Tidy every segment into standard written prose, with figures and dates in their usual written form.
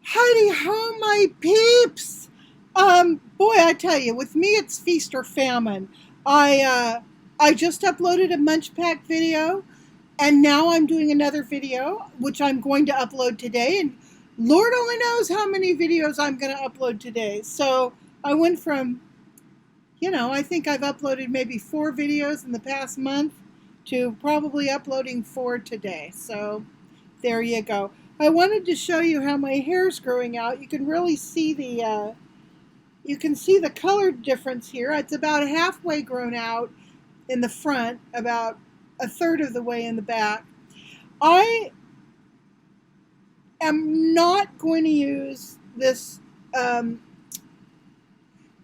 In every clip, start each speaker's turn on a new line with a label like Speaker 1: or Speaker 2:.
Speaker 1: Hidey Ho, my peeps! Boy, I tell you, with me it's feast or famine. I just uploaded a Munch Pack video, and now I'm doing another video, which I'm going to upload today. And Lord only knows how many videos I'm going to upload today. So I went from, I think I've uploaded maybe 4 videos in the past month to probably uploading 4 today. So there you go. I wanted to show you how my hair's growing out. You can really see the color difference here. It's about halfway grown out in the front, about a third of the way in the back. I am not going to use this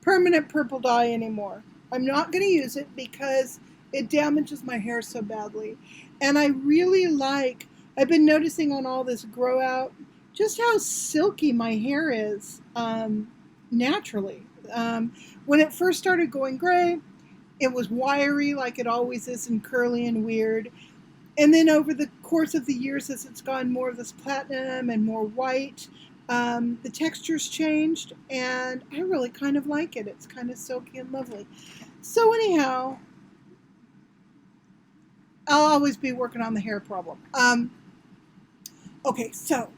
Speaker 1: permanent purple dye anymore. I'm not going to use it because it damages my hair so badly. And I've been noticing on all this grow out just how silky my hair is naturally. When it first started going gray, it was wiry like it always is and curly and weird. And then over the course of the years, as it's gone more of this platinum and more white, the texture's changed, and I really kind of like it. It's kind of silky and lovely. So anyhow, I'll always be working on the hair problem. Okay, so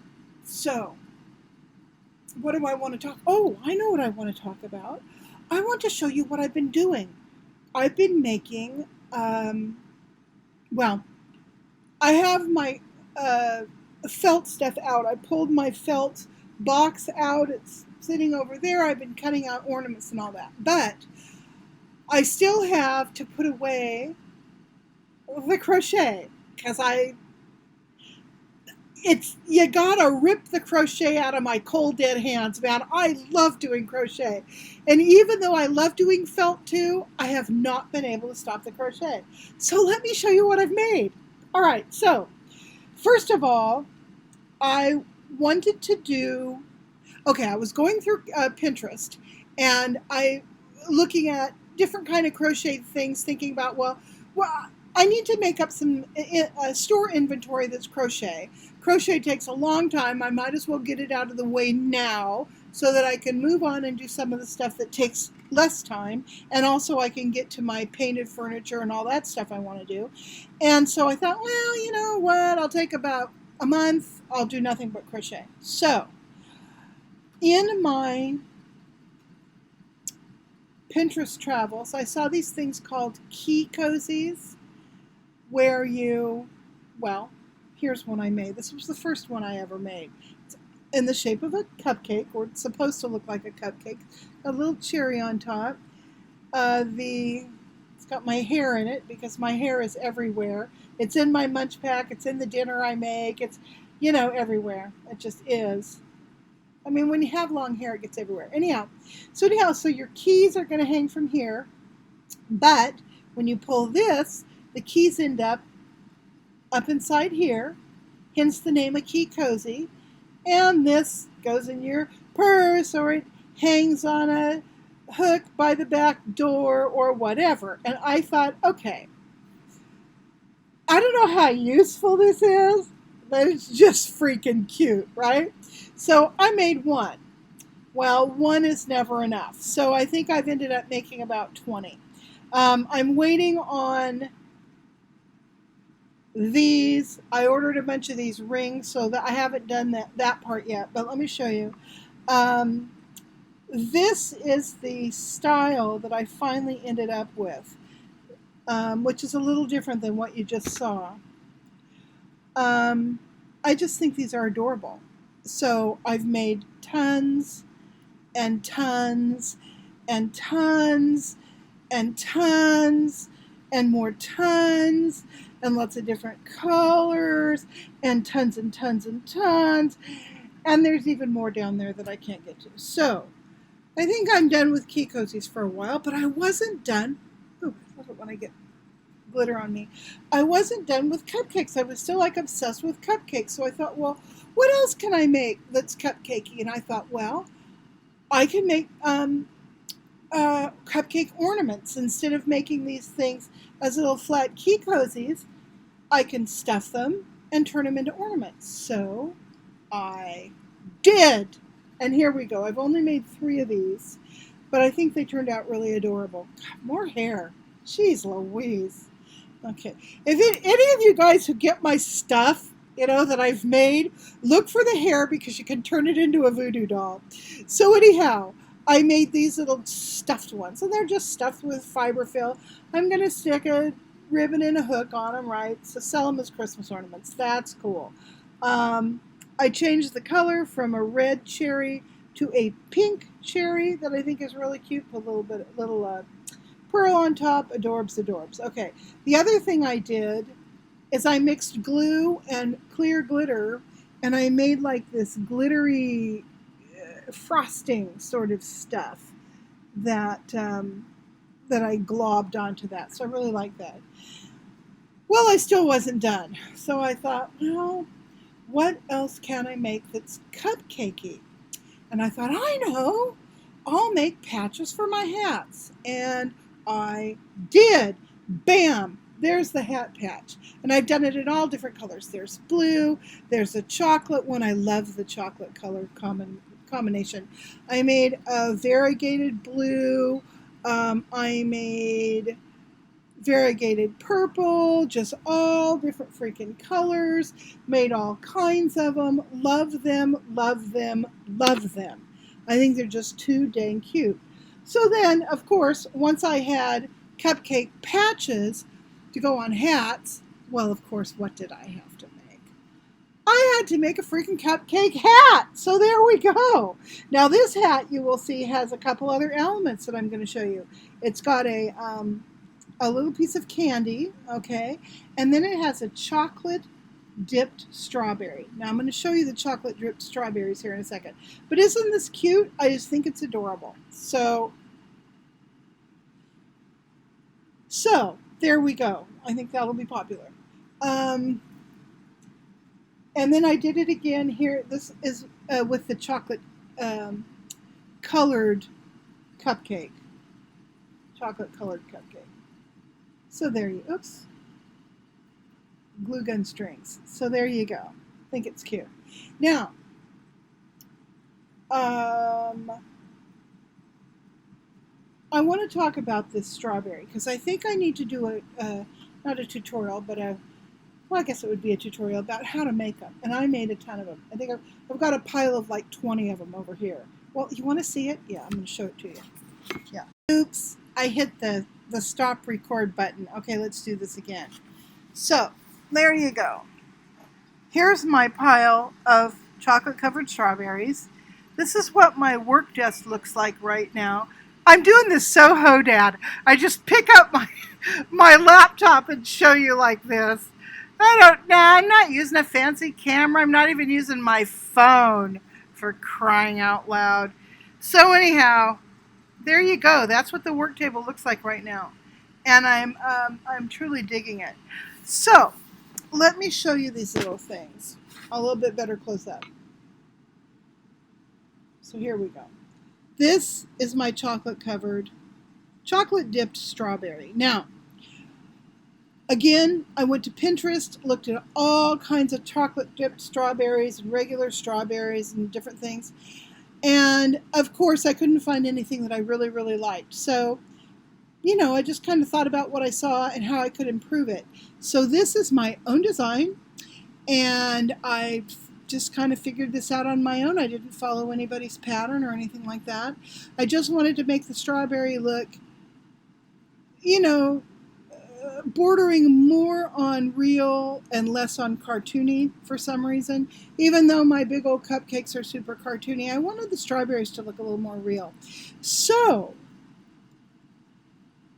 Speaker 1: what do I want to talk? Oh, I know what I want to talk about. I want to show you what I've been doing. I've been making, well, I have my felt stuff out. I pulled my felt box out. It's sitting over there. I've been cutting out ornaments and all that. But I still have to put away the crochet because you gotta rip the crochet out of my cold dead hands, man. I love doing crochet. And even though I love doing felt too, I have not been able to stop the crochet. So let me show you what I've made. All right, so first of all, I wanted to do, I was going through Pinterest and looking at different kind of crochet things, thinking about, well, I need to make up some store inventory that's crochet. Crochet takes a long time. I might as well get it out of the way now so that I can move on and do some of the stuff that takes less time. And also I can get to my painted furniture and all that stuff I want to do. And so I thought, well, you know what? I'll take about a month. I'll do nothing but crochet. So in my Pinterest travels, I saw these things called key cozies, where here's one I made. This was the first one I ever made. It's in the shape of a cupcake, or it's supposed to look like a cupcake. A little cherry on top. It's got my hair in it because my hair is everywhere. It's in my Munch Pack. It's in the dinner I make. It's, everywhere. It just is. I mean, when you have long hair, it gets everywhere. Anyhow, so your keys are going to hang from here, but when you pull this, the keys end up inside here, hence the name of Key Cozy, and this goes in your purse, or it hangs on a hook by the back door, or whatever. And I thought, okay, I don't know how useful this is, but it's just freaking cute, right? So I made one. Well, one is never enough. So I think I've ended up making about 20. I'm waiting on these. I ordered a bunch of these rings, so that I haven't done that part yet, but let me show you. This is the style that I finally ended up with, which is a little different than what you just saw. I just think these are adorable. So I've made tons and tons and tons and tons and more tons and lots of different colors and tons and tons and tons. And there's even more down there that I can't get to. So I think I'm done with key cozies for a while, but I wasn't done. Oh, I love it when I get glitter on me. I wasn't done with cupcakes. I was still obsessed with cupcakes. So I thought, well, what else can I make that's cupcakey? And I thought, well, I can make cupcake ornaments. Instead of making these things as little flat key cozies, I can stuff them and turn them into ornaments. So I did. And here we go. I've only made 3 of these, but I think they turned out really adorable. God, more hair. Jeez Louise. Okay. Any of you guys who get my stuff, that I've made, look for the hair because you can turn it into a voodoo doll. So anyhow, I made these little stuffed ones, and they're just stuffed with fiberfill. I'm going to stick a ribbon and a hook on them, right? So sell them as Christmas ornaments. That's cool. I changed the color from a red cherry to a pink cherry that I think is really cute. Put a little pearl on top. Adorbs. Okay. The other thing I did is I mixed glue and clear glitter, and I made like this glittery frosting sort of stuff that that I globbed onto that. So I really like that. Well, I still wasn't done. So I thought, well, what else can I make that's cupcakey? And I thought, I know, I'll make patches for my hats. And I did. Bam! There's the hat patch. And I've done it in all different colors. There's blue. There's a chocolate one. I love the chocolate color combination. I made a variegated blue. I made variegated purple, just all different freaking colors, made all kinds of them, love them, love them, love them. I think they're just too dang cute. So then, of course, once I had cupcake patches to go on hats, well, of course, what did I have to make? I had to make a freaking cupcake hat. So there we go. Now this hat, you will see, has a couple other elements that I'm going to show you. It's got a little piece of candy, okay, and then it has a chocolate dipped strawberry. Now I'm going to show you the chocolate dipped strawberries here in a second. But isn't this cute? I just think it's adorable. So there we go. I think that'll be popular. And then I did it again here. This is with the chocolate colored cupcake. Chocolate colored cupcake. So there you, oops, glue gun strings. So there you go. I think it's cute. Now, I want to talk about this strawberry because I think I need to do not a tutorial, but well, I guess it would be a tutorial about how to make them. And I made a ton of them. I think I've got a pile of like 20 of them over here. Well, you want to see it? Yeah, I'm going to show it to you. Yeah. Oops, I hit the stop record button. Okay, let's do this again. So, there you go. Here's my pile of chocolate covered strawberries. This is what my work desk looks like right now. I'm doing this Soho Dad. I just pick up my laptop and show you like this. I'm not using a fancy camera. I'm not even using my phone, for crying out loud. So anyhow, there you go. That's what the work table looks like right now. And I'm truly digging it. So, let me show you these little things. A little bit better close up. So here we go. This is my chocolate dipped strawberry. Now, again, I went to Pinterest, looked at all kinds of chocolate dipped strawberries and regular strawberries and different things. And of course, I couldn't find anything that I really, really liked. So, I just kind of thought about what I saw and how I could improve it. So this is my own design, and I just kind of figured this out on my own. I didn't follow anybody's pattern or anything like that. I just wanted to make the strawberry look, bordering more on real and less on cartoony for some reason. Even though my big old cupcakes are super cartoony, I wanted the strawberries to look a little more real. So,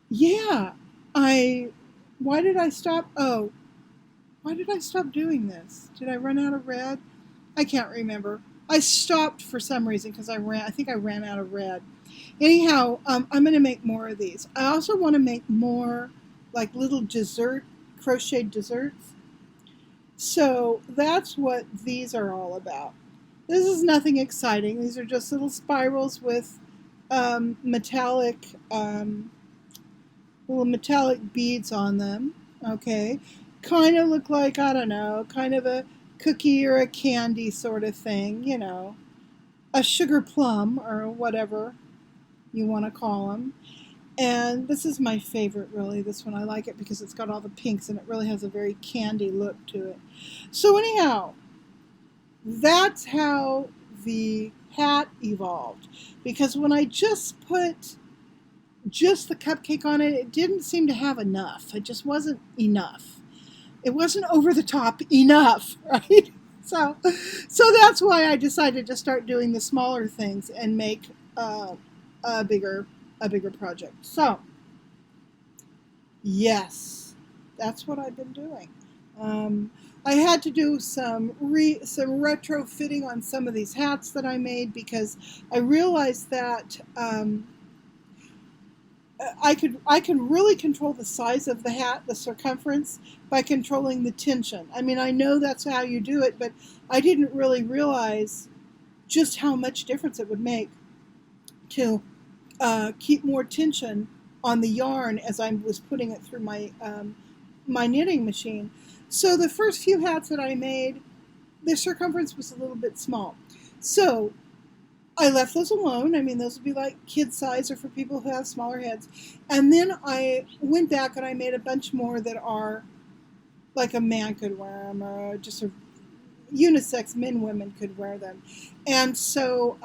Speaker 1: yeah, why did I stop? Oh, why did I stop doing this? Did I run out of red? I can't remember. I stopped for some reason because I think I ran out of red. Anyhow, I'm going to make more of these. I also want to make more like little crocheted desserts. So that's what these are all about. This is nothing exciting. These are just little spirals with metallic beads on them. Okay, kind of look like, I don't know, kind of a cookie or a candy sort of thing, a sugar plum or whatever you want to call them. And this is my favorite, really. This one, I like it because it's got all the pinks and it really has a very candy look to it. So anyhow, that's how the hat evolved. Because when I just put just the cupcake on it, it didn't seem to have enough. It just wasn't enough. It wasn't over the top enough, right? So, so that's why I decided to start doing the smaller things and make a bigger project. So, yes, that's what I've been doing. I had to do some retrofitting on some of these hats that I made because I realized that I can really control the size of the hat, the circumference, by controlling the tension. I mean, I know that's how you do it, but I didn't really realize just how much difference it would make to keep more tension on the yarn as I was putting it through my knitting machine. So the first few hats that I made, the circumference was a little bit small. So I left those alone. I mean, those would be like kid size or for people who have smaller heads. And then I went back and I made a bunch more that are like a man could wear them, or just a unisex, men, women could wear them. And so,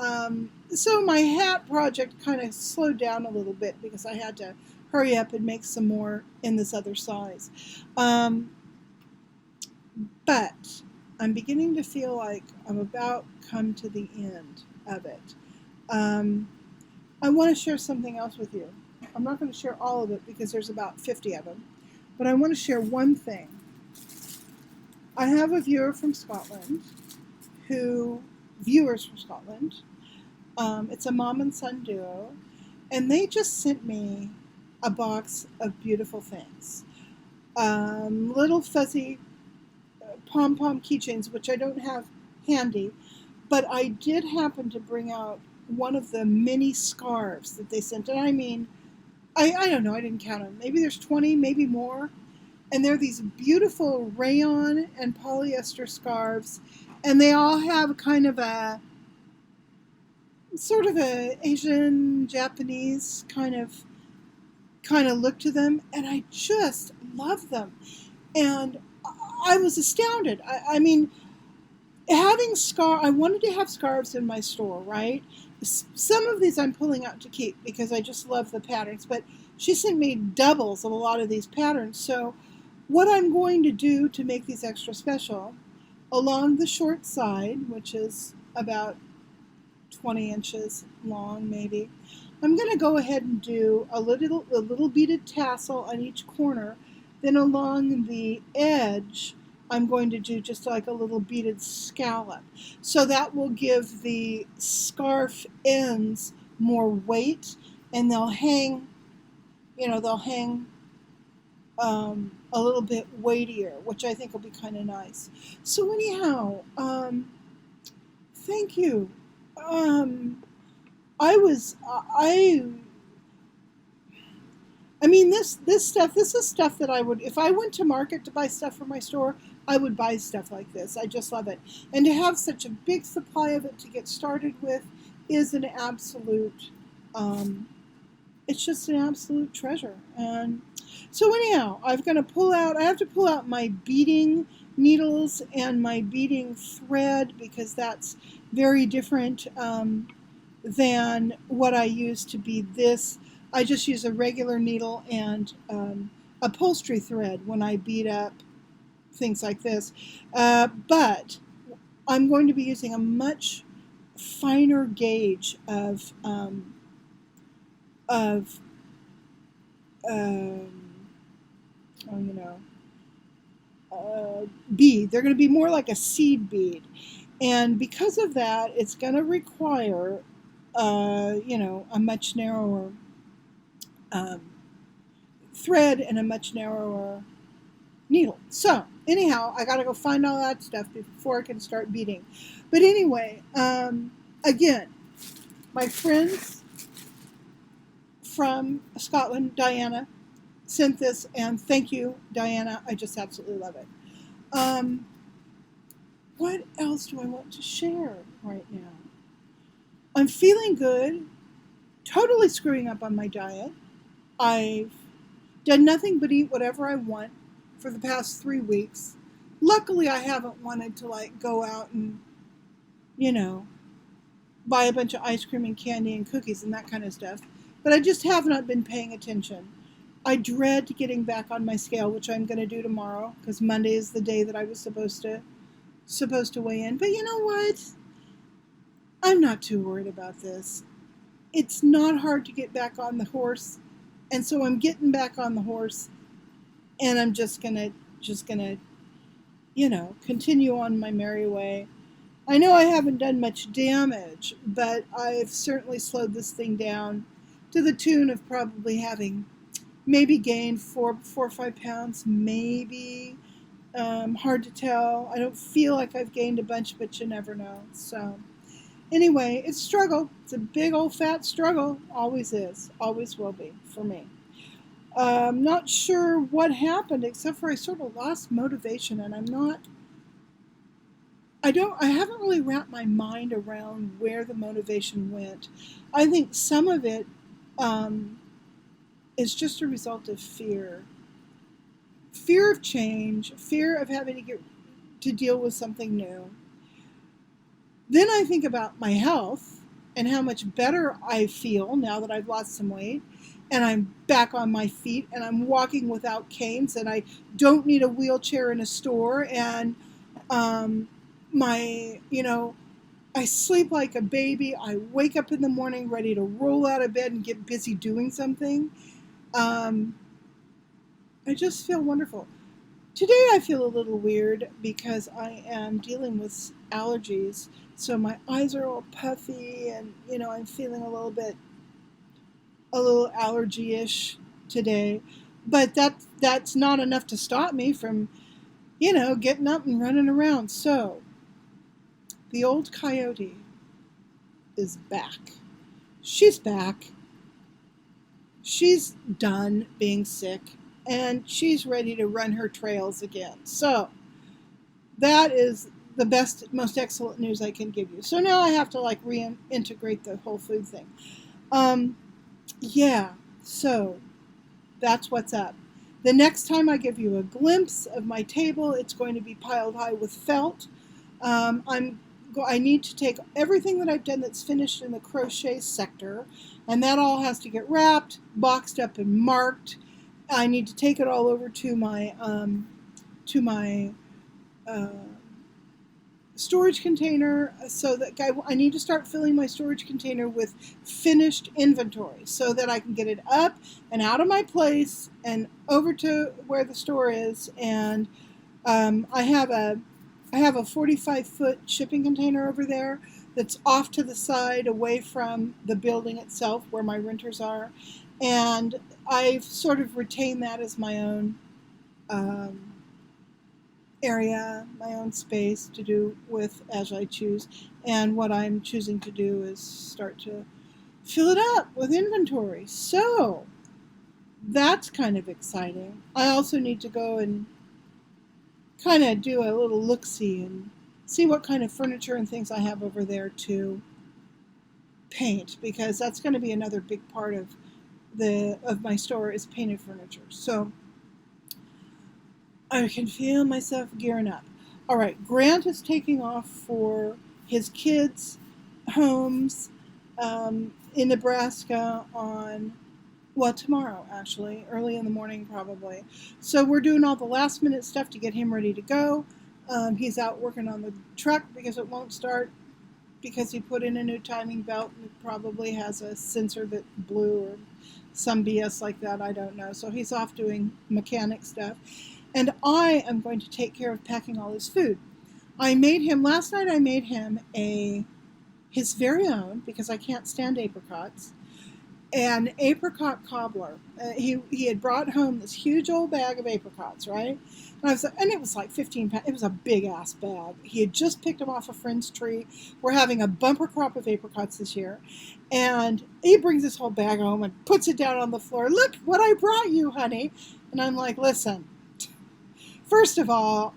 Speaker 1: so my hat project kind of slowed down a little bit because I had to hurry up and make some more in this other size. But I'm beginning to feel like I'm about come to the end of it. I want to share something else with you. I'm not going to share all of it because there's about 50 of them, but I want to share one thing. I have a viewer from Scotland viewers from Scotland. It's a mom and son duo, and they just sent me a box of beautiful things. Little fuzzy pom-pom keychains, which I don't have handy, but I did happen to bring out one of the mini scarves that they sent. And I mean, I don't know, I didn't count them. Maybe there's 20, maybe more. And they're these beautiful rayon and polyester scarves. And they all have kind of a, sort of a Asian, Japanese kind of look to them. And I just love them. And I was astounded. I mean, I wanted to have scarves in my store, right? Some of these I'm pulling out to keep because I just love the patterns, but she sent me doubles of a lot of these patterns. So what I'm going to do to make these extra special, along the short side, which is about 20 inches long maybe, I'm going to go ahead and do a little beaded tassel on each corner. Then along the edge, I'm going to do just like a little beaded scallop. So that will give the scarf ends more weight, and they'll hang, a little bit weightier, which I think will be kind of nice. So anyhow, thank you. I mean, this is stuff that I would, if I went to market to buy stuff for my store, I would buy stuff like this. I just love it. And to have such a big supply of it to get started with is an absolute, it's just an absolute treasure. And so anyhow, I have to pull out my beading needles and my beading thread because that's very different than what I use to bead this. I just use a regular needle and upholstery thread when I bead up things like this. But I'm going to be using a much finer gauge of bead. They're going to be more like a seed bead. And because of that, it's going to require, a much narrower thread and a much narrower needle. So anyhow, I got to go find all that stuff before I can start beading. But anyway, again, my friends from Scotland, Diana, sent this, and thank you, Diana. I just absolutely love it. What else do I want to share right now? I'm feeling good, totally screwing up on my diet. I've done nothing but eat whatever I want for the past 3 weeks. Luckily, I haven't wanted to like go out and, you know, buy a bunch of ice cream and candy and cookies and that kind of stuff. But I just have not been paying attention. I dread getting back on my scale, which I'm going to do tomorrow because Monday is the day that I was supposed to weigh in. But you know what? I'm not too worried about this. It's not hard to get back on the horse, and so I'm getting back on the horse, and I'm just gonna continue on my merry way. I know I haven't done much damage, but I've certainly slowed this thing down to the tune of probably having maybe gained 4 or 5 pounds, maybe. Hard to tell. I don't feel like I've gained a bunch, but you never know. So anyway, it's a struggle. It's a big old fat struggle. Always is. Always will be for me. Not sure what happened, except for I sort of lost motivation, and I haven't really wrapped my mind around where the motivation went. I think some of it is just a result of fear. Fear of change, fear of having to deal with something new. Then I think about my health and how much better I feel now that I've lost some weight and I'm back on my feet and I'm walking without canes and I don't need a wheelchair in a store, and I sleep like a baby. I wake up in the morning ready to roll out of bed and get busy doing something. I just feel wonderful. Today I feel a little weird because I am dealing with allergies. So my eyes are all puffy and, I'm feeling a little allergy-ish today. But that's not enough to stop me from, getting up and running around. So the old coyote is back. She's back. She's done being sick, and she's ready to run her trails again. So that is the best, most excellent news I can give you. So now I have to reintegrate the whole food thing. So that's what's up. The next time I give you a glimpse of my table, it's going to be piled high with felt. I need to take everything that I've done that's finished in the crochet sector, and that all has to get wrapped, boxed up, and marked. I need to take it all over to my storage container, so that I need to start filling my storage container with finished inventory so that I can get it up and out of my place and over to where the store is. And I have a 45-foot shipping container over there that's off to the side away from the building itself where my renters are. And I've sort of retained that as my own area, my own space to do with as I choose. And what I'm choosing to do is start to fill it up with inventory. So that's kind of exciting. I also need to go and kind of do a little look-see and see what kind of furniture and things I have over there to paint, because that's going to be another big part of my store is painted furniture. So I can feel myself gearing up. All right, Grant is taking off for his kids' homes in Nebraska tomorrow, actually, early in the morning probably. So we're doing all the last minute stuff to get him ready to go. He's out working on the truck because it won't start because he put in a new timing belt and it probably has a sensor that blew or some BS like that, I don't know. So he's off doing mechanic stuff. And I am going to take care of packing all his food. Last night I made him his very own, because I can't stand apricots, an apricot cobbler. He had brought home this huge old bag of apricots, right? And it was like 15 pounds. It was a big ass bag. He had just picked them off a friend's tree. We're having a bumper crop of apricots this year. And he brings this whole bag home and puts it down on the floor. Look what I brought you, honey. And I'm like, listen, first of all,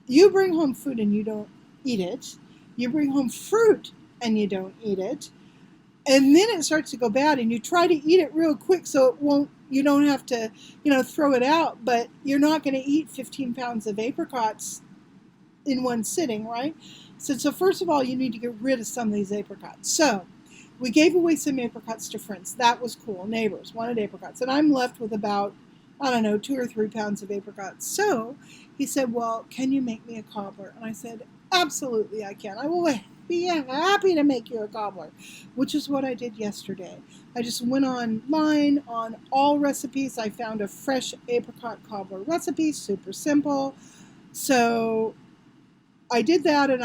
Speaker 1: you bring home food and you don't eat it. You bring home fruit and you don't eat it. and then it starts to go bad, and you try to eat it real quick so it won't, you don't have to, throw it out, but you're not going to eat 15 pounds of apricots in one sitting, right? So first of all, you need to get rid of some of these apricots. So we gave away some apricots to friends. That was cool. Neighbors wanted apricots. And I'm left with about, I don't know, 2 or 3 pounds of apricots. So he said, well, can you make me a cobbler? And I said, absolutely I can. I will be happy to make you a cobbler, which is what I did yesterday. I just went online on all recipes. I found a fresh apricot cobbler recipe, super simple. So I did that, and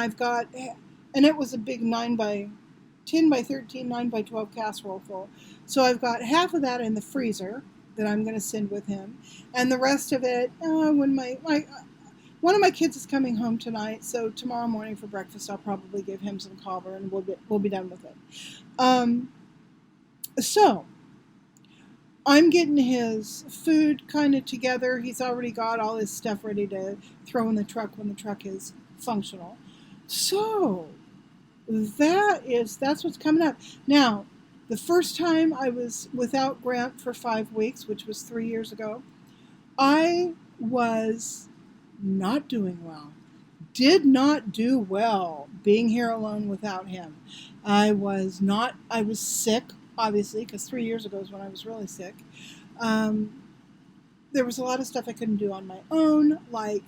Speaker 1: and it was a big 9 by 10 by 13, 9 by 12 casserole full. So I've got half of that in the freezer that I'm going to send with him, and the rest of it, when one of my kids is coming home tonight, so tomorrow morning for breakfast I'll probably give him some cobbler, and we'll be done with it. So I'm getting his food kind of together. He's already got all his stuff ready to throw in the truck when the truck is functional. So that's what's coming up. Now, the first time I was without Grant for 5 weeks, which was 3 years ago, I was not doing well. Did not do well being here alone without him. I was sick, obviously, because 3 years ago is when I was really sick. There was a lot of stuff I couldn't do on my own, like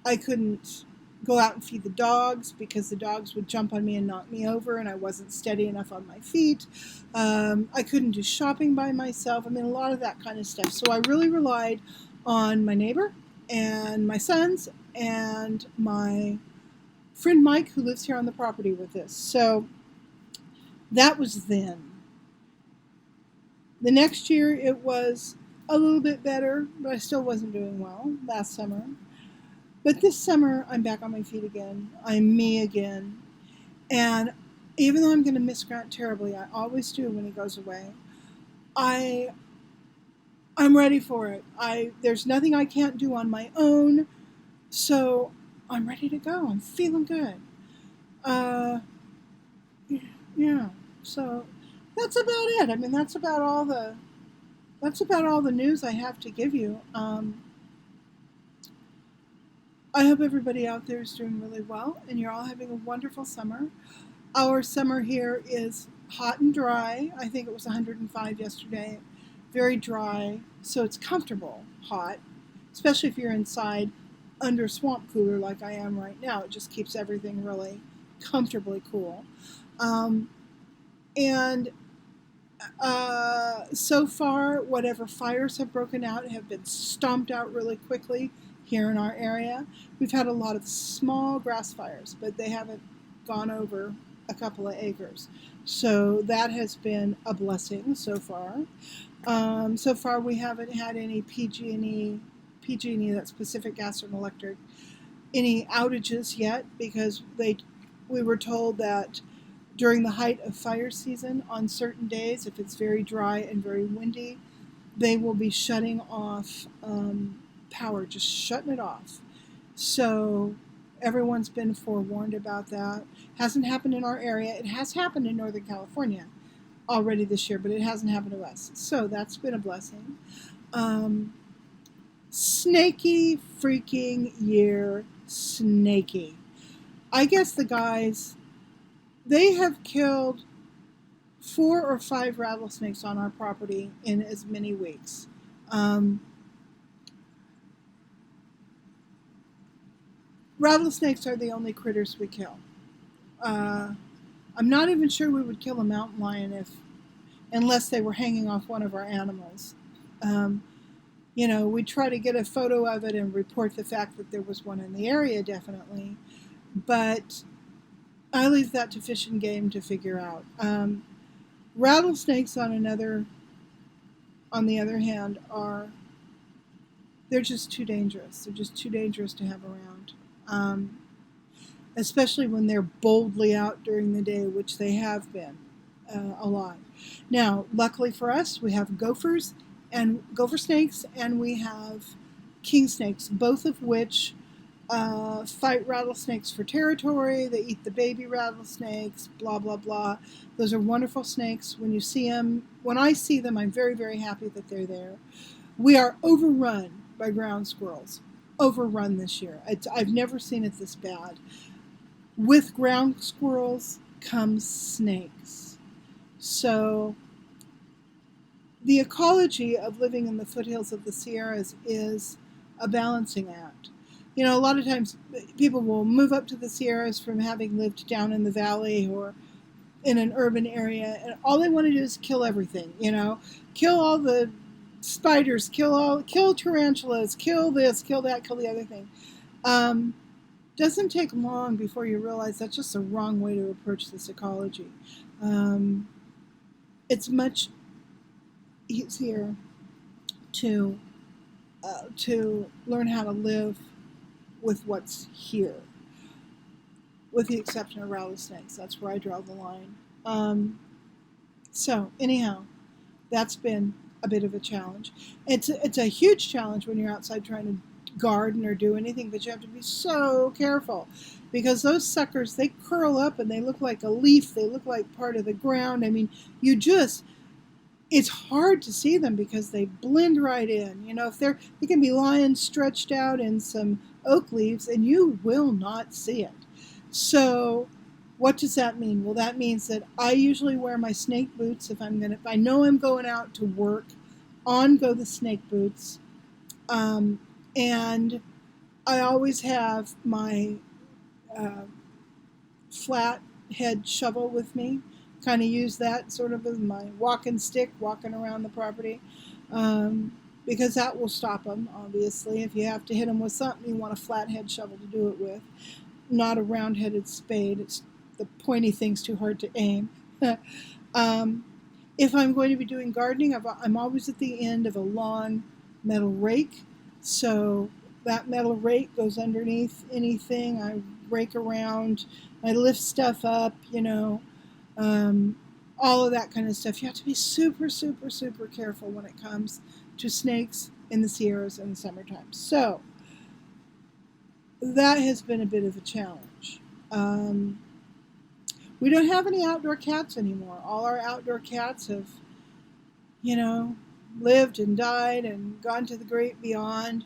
Speaker 1: I couldn't go out and feed the dogs because the dogs would jump on me and knock me over, and I wasn't steady enough on my feet. I couldn't do shopping by myself. I mean, a lot of that kind of stuff. So I really relied on my neighbor and my sons and my friend Mike, who lives here on the property with us. So that was then. The next year it was a little bit better, but I still wasn't doing well last summer. But this summer, I'm back on my feet again. I'm me again. And even though I'm going to miss Grant terribly, I always do when he goes away, I'm ready for it. There's nothing I can't do on my own, so I'm ready to go. I'm feeling good. Yeah. So that's about it. I mean, that's about all the news I have to give you. I hope everybody out there is doing really well, and you're all having a wonderful summer. Our summer here is hot and dry. I think it was 105 yesterday. Very dry, so it's comfortable hot, especially if you're inside under a swamp cooler like I am right now. It just keeps everything really comfortably cool. So far, whatever fires have broken out have been stomped out really quickly here in our area. We've had a lot of small grass fires, but they haven't gone over a couple of acres. So that has been a blessing so far. So far we haven't had any PG&E, that's Pacific Gas and Electric, any outages yet, because we were told that during the height of fire season, on certain days, if it's very dry and very windy, they will be shutting off power, just shutting it off. So everyone's been forewarned about that. Hasn't happened in our area. It has happened in Northern California already this year, but it hasn't happened to us. So that's been a blessing. Snaky freaking year. Snaky. I guess the guys, they have killed 4 or 5 rattlesnakes on our property in as many weeks. Rattlesnakes are the only critters we kill. I'm not even sure we would kill a mountain lion unless they were hanging off one of our animals. We try to get a photo of it and report the fact that there was one in the area, definitely. But I leave that to Fish and Game to figure out. Rattlesnakes, on the other hand, they're just too dangerous. They're just too dangerous to have around. Especially when they're boldly out during the day, which they have been a lot. Now, luckily for us, we have gopher snakes, and we have king snakes, both of which fight rattlesnakes for territory. They eat the baby rattlesnakes, blah, blah, blah. Those are wonderful snakes. When you see them, when I see them, I'm very, very happy that they're there. We are overrun by ground squirrels. Overrun this year. I've never seen it this bad. With ground squirrels comes snakes. So the ecology of living in the foothills of the Sierras is a balancing act. You know, a lot of times people will move up to the Sierras from having lived down in the valley or in an urban area, and all they want to do is kill everything, you know, kill all the spiders, kill tarantulas, kill this, kill that, kill the other thing. Doesn't take long before you realize that's just the wrong way to approach this ecology. It's much easier to learn how to live with what's here, with the exception of rattlesnakes. That's where I draw the line. So anyhow, that's been a bit of a challenge. It's a huge challenge when you're outside trying to garden or do anything, but you have to be so careful because those suckers, they curl up and they look like a leaf. They look like part of the ground. I mean, it's hard to see them because they blend right in. You know, if they can be lying stretched out in some oak leaves and you will not see it. So what does that mean? Well, that means that I usually wear my snake boots if I know I'm going out to work. On go the snake boots. And I always have my flat head shovel with me. Kind of use that sort of as my walking stick, walking around the property, because that will stop them, obviously. If you have to hit them with something, you want a flat-head shovel to do it with, not a round-headed spade. It's the pointy thing's too hard to aim. If I'm going to be doing gardening, I'm always at the end of a long metal rake. So that metal rake goes underneath anything. I rake around, I lift stuff up, you know, all of that kind of stuff. You have to be super, super, super careful when it comes to snakes in the Sierras in the summertime. So that has been a bit of a challenge. We don't have any outdoor cats anymore. All our outdoor cats have, you know, lived and died and gone to the great beyond.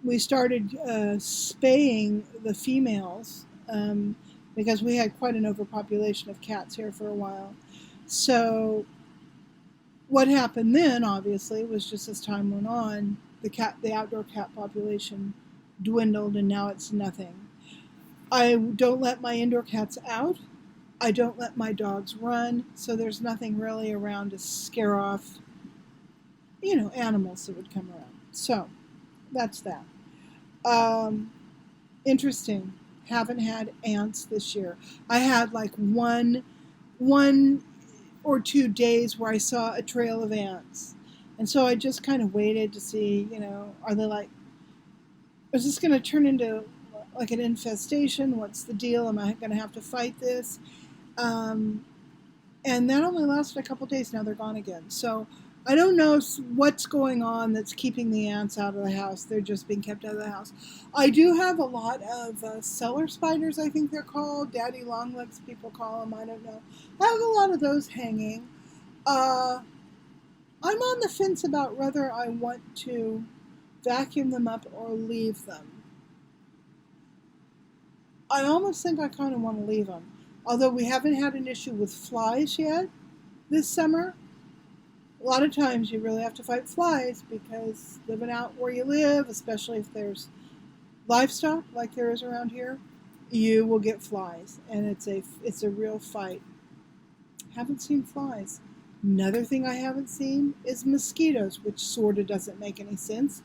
Speaker 1: We started spaying the females because we had quite an overpopulation of cats here for a while. So what happened then, obviously, was just as time went on, the outdoor cat population dwindled, and now it's nothing. I don't let my indoor cats out. I don't let my dogs run, so there's nothing really around to scare off, you know, animals that would come around. So that's that. Interesting. Haven't had ants this year. I had like one or 2 days where I saw a trail of ants. And so I just kind of waited to see, you know, is this going to turn into like an infestation? What's the deal? Am I going to have to fight this? And that only lasted a couple days. Now they're gone again. So I don't know what's going on that's keeping the ants out of the house. They're just being kept out of the house. I do have a lot of cellar spiders, I think they're called. Daddy longlegs, people call them. I don't know. I have a lot of those hanging. I'm on the fence about whether I want to vacuum them up or leave them. I almost think I kind of want to leave them. Although we haven't had an issue with flies yet this summer. A lot of times you really have to fight flies because living out where you live, especially if there's livestock like there is around here, you will get flies, and it's a real fight. Haven't seen flies. Another thing I haven't seen is mosquitoes, which sort of doesn't make any sense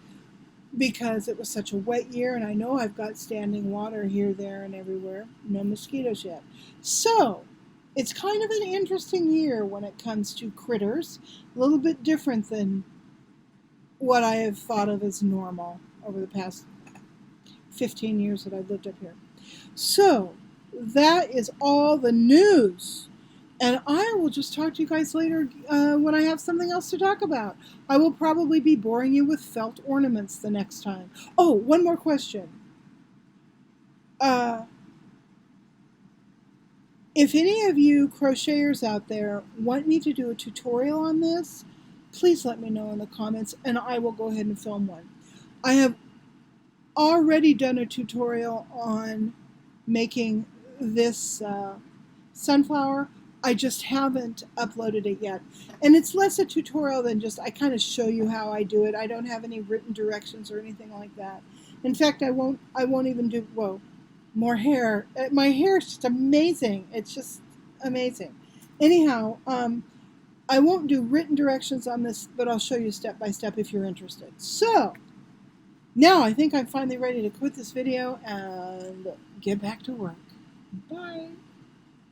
Speaker 1: because it was such a wet year, and I know I've got standing water here, there, and everywhere. No mosquitoes yet. So it's kind of an interesting year when it comes to critters, a little bit different than what I have thought of as normal over the past 15 years that I've lived up here. So that is all the news. And I will just talk to you guys later when I have something else to talk about. I will probably be boring you with felt ornaments the next time. Oh, one more question. If any of you crocheters out there want me to do a tutorial on this, please let me know in the comments and I will go ahead and film one. I have already done a tutorial on making this sunflower. I just haven't uploaded it yet. And it's less a tutorial than just I kind of show you how I do it. I don't have any written directions or anything like that. In fact, I won't even do, whoa, more hair. My hair is just amazing. It's just amazing. Anyhow, I won't do written directions on this, but I'll show you step by step if you're interested. So, now I think I'm finally ready to quit this video and get back to work. Bye.